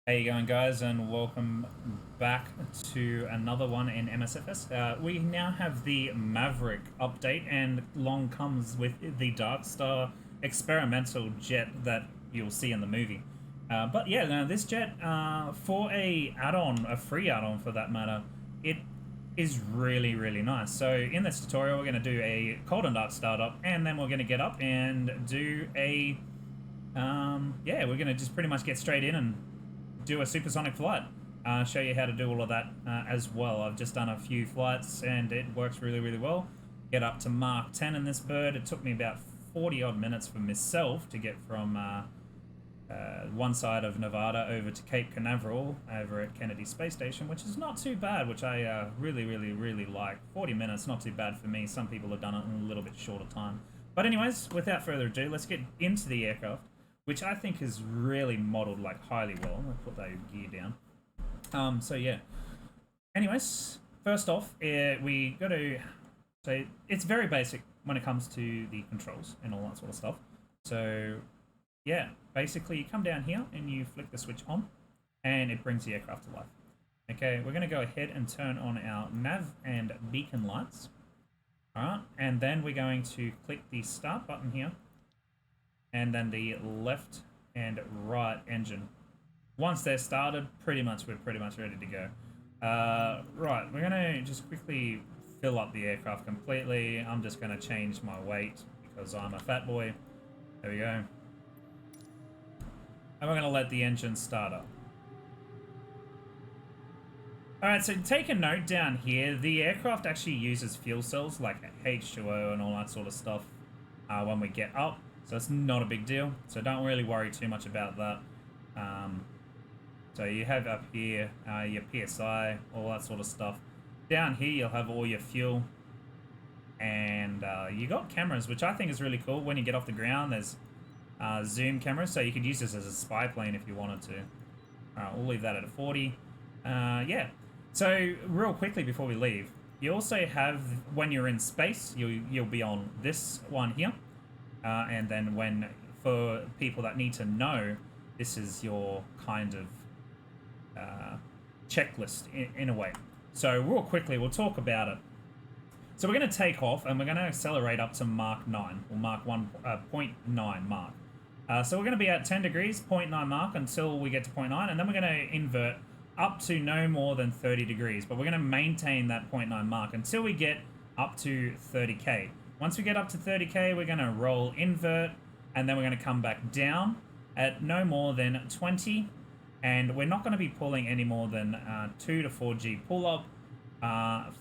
How you going, guys, and welcome back to another one in MSFS. We now have the Maverick update, and along comes with the DarkStar experimental jet that you'll see in the movie. But yeah, now this jet, for a free add-on for that matter, it is really, really nice. So in this tutorial, we're going to do a cold and dark startup, and then we're going to get up and do a, yeah, we're going to just pretty much get straight in and do a supersonic flight. Show you how to do all of that as well. I've just done a few flights and it works really, really well. Get up to Mach 10 in this bird. It took me about 40 odd minutes for myself to get from one side of Nevada over to Cape Canaveral over at Kennedy Space Station, which is not too bad, which I really, really, really like. 40 minutes, not too bad for me. Some people have done it in a little bit shorter time. But anyways, without further ado, let's get into the aircraft, which I think is really modeled like highly well. I'm gonna put that gear down. So yeah. Anyways, first off, we got to. So it's very basic when it comes to the controls and all that sort of stuff. So yeah, basically you come down here and you flick the switch on, and it brings the aircraft to life. Okay, we're gonna go ahead and turn on our nav and beacon lights. All right, and then we're going to click the start button here, and then the left and right engine. Once they're started, we're pretty much ready to go. Right, we're gonna just quickly fill up the aircraft completely. I'm just gonna change my weight because I'm a fat boy. There we go. And we're gonna let the engine start up. Alright, so take a note down here. The aircraft actually uses fuel cells like H.O.T.A.S and all that sort of stuff when we get up. So it's not a big deal. So don't really worry too much about that. So you have up here your PSI, all that sort of stuff. Down here you'll have all your fuel. And you got cameras, which I think is really cool. When you get off the ground, there's zoom cameras. So you could use this as a spy plane if you wanted to. We'll leave that at a 40. Yeah. So real quickly before we leave, you also have, when you're in space, you'll be on this one here. And then for people that need to know, this is your kind of checklist in a way. So real quickly, we'll talk about it. So we're going to take off and we're going to accelerate up to Mach 9, or Mach 1.9 Mach. So we're going to be at 10 degrees, 0.9 Mach until we get to 0.9, and then we're going to invert up to no more than 30 degrees. But we're going to maintain that 0.9 Mach until we get up to 30K. Once we get up to 30K, we're going to roll invert, and then we're going to come back down at no more than 20, and we're not going to be pulling any more than 2 to 4G pull-up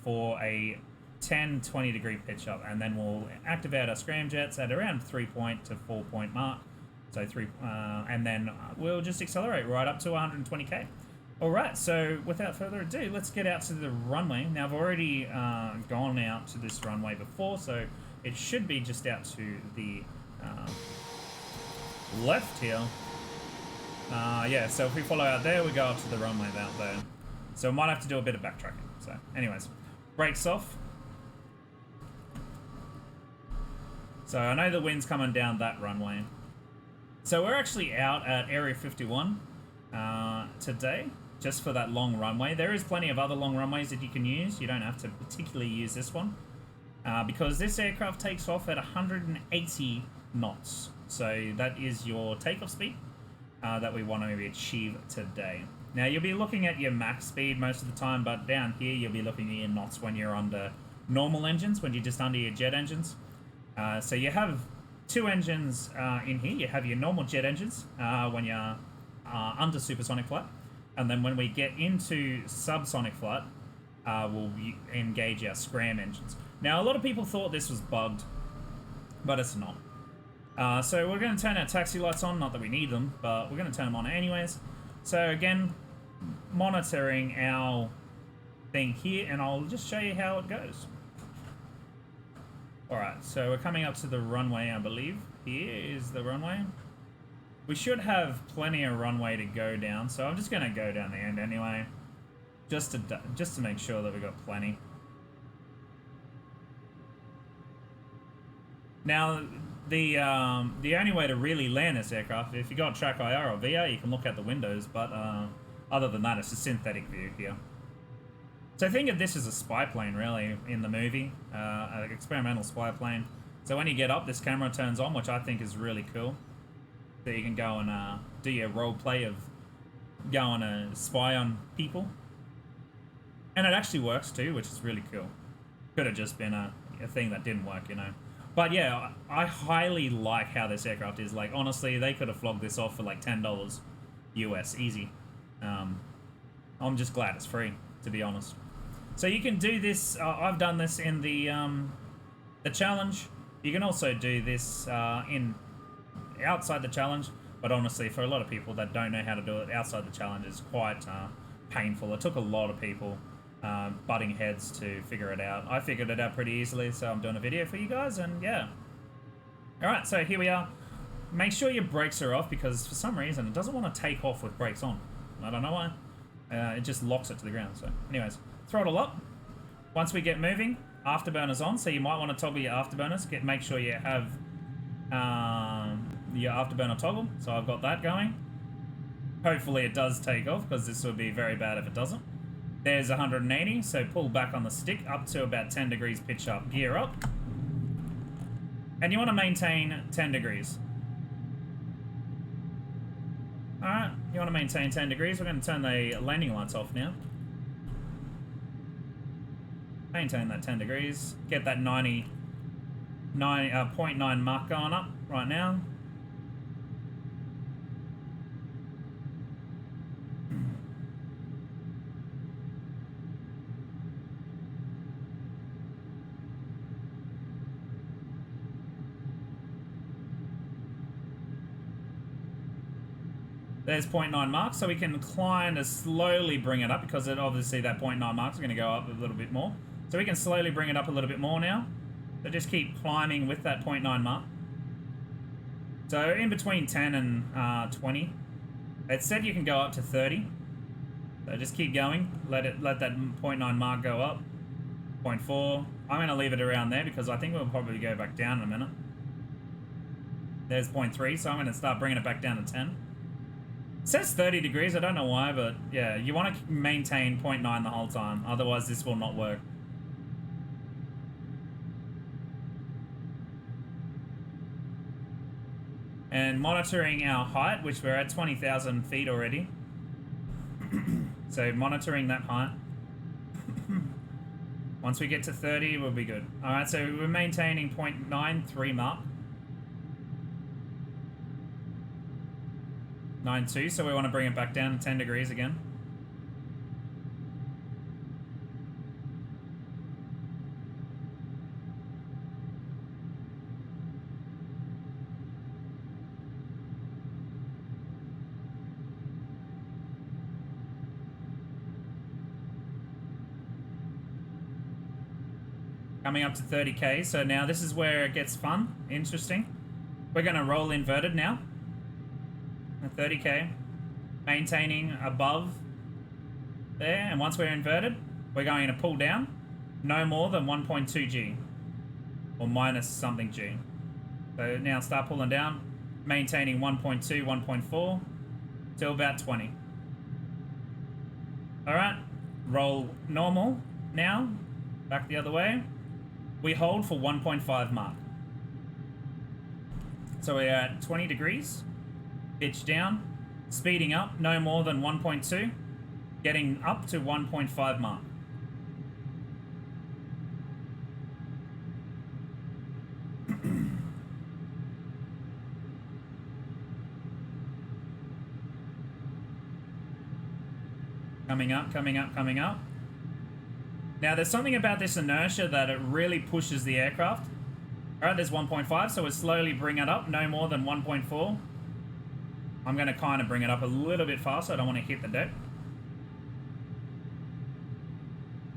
for a 10-20 degree pitch up, and then we'll activate our scramjets at around 3 to 4 Mach, so and then we'll just accelerate right up to 120K. Alright, so without further ado, let's get out to the runway. Now, I've already gone out to this runway before, so it should be just out to the left here. Yeah, so if we follow out there, we go up to the runway out there. So we might have to do a bit of backtracking. So anyways, brakes off. So I know the wind's coming down that runway. So we're actually out at Area 51 today, just for that long runway. There is plenty of other long runways that you can use. You don't have to particularly use this one. Because this aircraft takes off at 180 knots. So that is your takeoff speed that we want to achieve today. Now, you'll be looking at your max speed most of the time, but down here you'll be looking at your knots when you're under normal engines, when you're just under your jet engines. So you have two engines in here. You have your normal jet engines when you're under supersonic flight. And then when we get into subsonic flight, we'll engage our scram engines. Now, a lot of people thought this was bugged, but it's not. So we're going to turn our taxi lights on, not that we need them, but we're going to turn them on anyways. So again, monitoring our thing here, and I'll just show you how it goes. Alright, so we're coming up to the runway, I believe. Here is the runway. We should have plenty of runway to go down, so I'm just going to go down the end anyway, just to make sure that we've got plenty. Now, the only way to really land this aircraft, if you got track IR or VR, you can look out the windows, but other than that, it's a synthetic view here. So think of this as a spy plane, really, in the movie, an experimental spy plane. So when you get up, this camera turns on, which I think is really cool. So you can go and do your role play of going to spy on people. And it actually works too, which is really cool. Could have just been a thing that didn't work, you know. But yeah, I highly like how this aircraft is. Like, honestly, they could have flogged this off for like $10 US, easy. I'm just glad it's free, to be honest. So you can do this, I've done this in the challenge. You can also do this outside the challenge, but honestly, for a lot of people that don't know how to do it outside the challenge, it's quite painful. It took a lot of people butting heads to figure it out. I figured it out pretty easily, so I'm doing a video for you guys, and yeah. Alright, so here we are. Make sure your brakes are off, because for some reason it doesn't want to take off with brakes on. I don't know why. It just locks it to the ground. So anyways, throttle up. Once we get moving, afterburners on, so you might want to toggle your afterburners. Make sure you have your afterburner toggle. So I've got that going. Hopefully it does take off, because this would be very bad if it doesn't. There's 180, so pull back on the stick up to about 10 degrees pitch up, gear up. And you want to maintain 10 degrees. Alright, you want to maintain 10 degrees. We're going to turn the landing lights off now. Maintain that 10 degrees. Get that 0.9 mark going up right now. There's 0.9 marks, so we can kind of slowly bring it up, because obviously that 0.9 marks are going to go up a little bit more. So we can slowly bring it up a little bit more now. So just keep climbing with that 0.9 mark. So in between 10 and 20. It said you can go up to 30. So just keep going. Let that 0.9 mark go up. 0.4. I'm going to leave it around there, because I think we'll probably go back down in a minute. There's 0.3, so I'm going to start bringing it back down to 10. It says 30 degrees, I don't know why, but yeah, you want to maintain 0.9 the whole time, otherwise this will not work. And monitoring our height, which we're at 20,000 feet already. So monitoring that height. Once we get to 30, we'll be good. Alright, so we're maintaining 0.93 mark. 9.2, so we want to bring it back down to 10 degrees again. Coming up to 30k, so now this is where it gets fun, interesting. We're going to roll inverted now. 30k, maintaining above there, and once we're inverted, we're going to pull down no more than 1.2 G or minus something G. So now start pulling down, maintaining 1.2, 1.4 till about 20. Alright, roll normal now, back the other way. We hold for 1.5 mark. So we're at 20 degrees. Pitch down, speeding up no more than 1.2, getting up to 1.5 mark. Coming up, coming up, coming up. Now there's something about this inertia that it really pushes the aircraft. Alright, there's 1.5, so we'll slowly bring it up, no more than 1.4. I'm going to kind of bring it up a little bit faster. I don't want to hit the deck.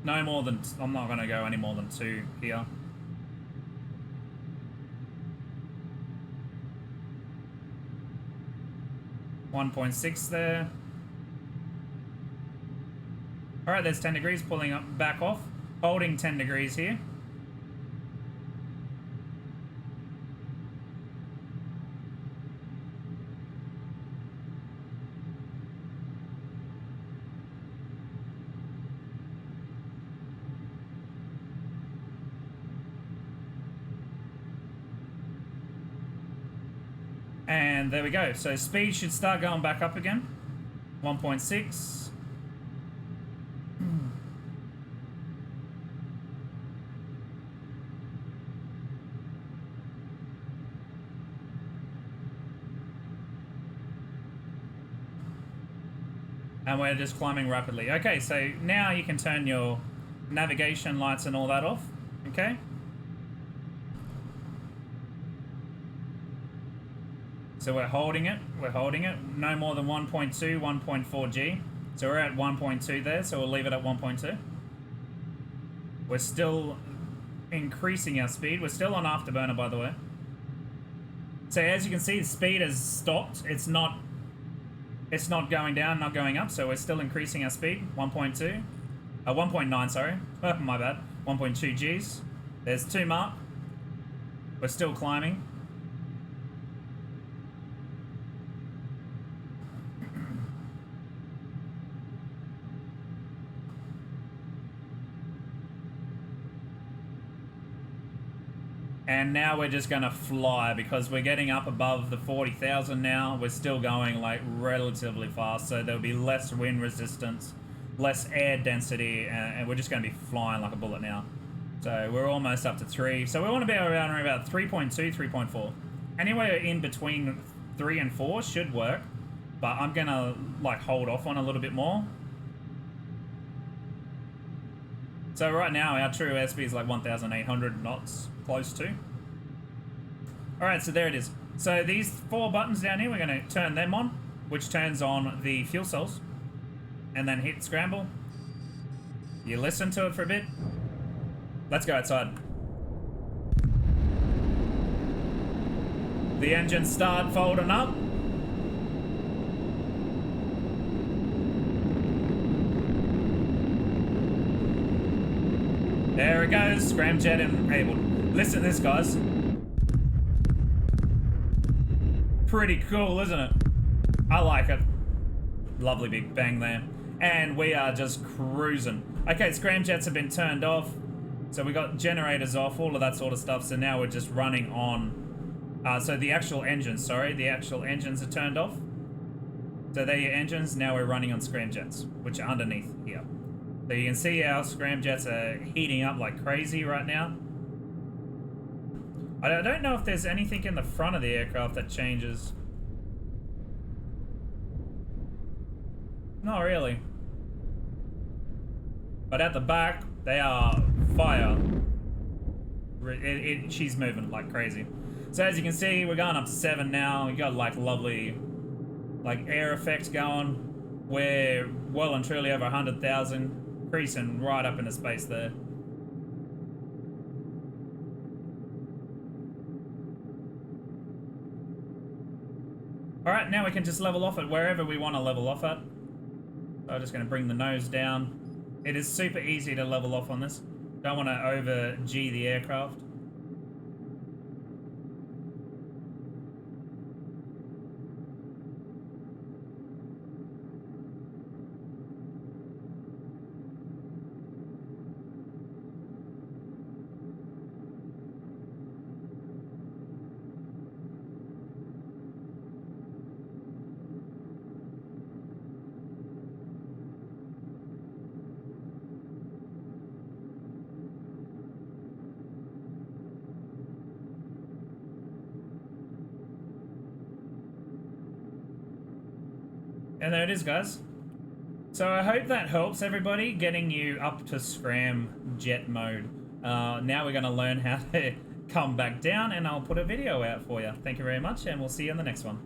No more than... I'm not going to go any more than 2 here. .6 there. Alright, there's 10 degrees. Pulling up, back off. Holding 10 degrees here. And there we go. So speed should start going back up again. 1.6. And we're just climbing rapidly. Okay, so now you can turn your navigation lights and all that off. Okay. So we're holding it. We're holding it. No more than 1.2, 1.4 G. So we're at 1.2 there, so we'll leave it at 1.2. We're still increasing our speed. We're still on afterburner, by the way. So as you can see, the speed has stopped. It's not going down, not going up, so we're still increasing our speed. 1.2. 1.9, sorry. My bad. 1.2 Gs. There's 2 mark. We're still climbing. And now we're just going to fly because we're getting up above the 40,000 now. We're still going like relatively fast, so there'll be less wind resistance, less air density, and we're just going to be flying like a bullet now. So we're almost up to 3. So we want to be around about 3.2, 3.4. Anywhere in between 3 and 4 should work, but I'm going to like hold off on a little bit more. So right now our true airspeed is like 1,800 knots, close to. Alright, so there it is. So these 4 buttons down here, we're going to turn them on, which turns on the fuel cells. And then hit scramble. You listen to it for a bit. Let's go outside. The engines start folding up. There it goes, Scramjet enabled. Listen to this, guys. Pretty cool, isn't it? I like it. Lovely big bang there. And we are just cruising. Okay, Scramjets have been turned off. So we got generators off, all of that sort of stuff. So now we're just running on... so the actual engines, sorry. The actual engines are turned off. So they're your engines. Now we're running on Scramjets, which are underneath here. So you can see our Scramjets are heating up like crazy right now. I don't know if there's anything in the front of the aircraft that changes. Not really. But at the back, they are fire. She's moving like crazy. So as you can see, we're going up to 7 now. We got like lovely like air effects going. We're well and truly over 100,000. Creasing right up into space there. Alright, now we can just level off at wherever we want to level off at. So I'm just going to bring the nose down. It is super easy to level off on this. Don't want to over G the aircraft. And there it is, guys. So I hope that helps everybody, getting you up to Scramjet mode. Now we're going to learn how to come back down, and I'll put a video out for you. Thank you very much, and we'll see you in the next one.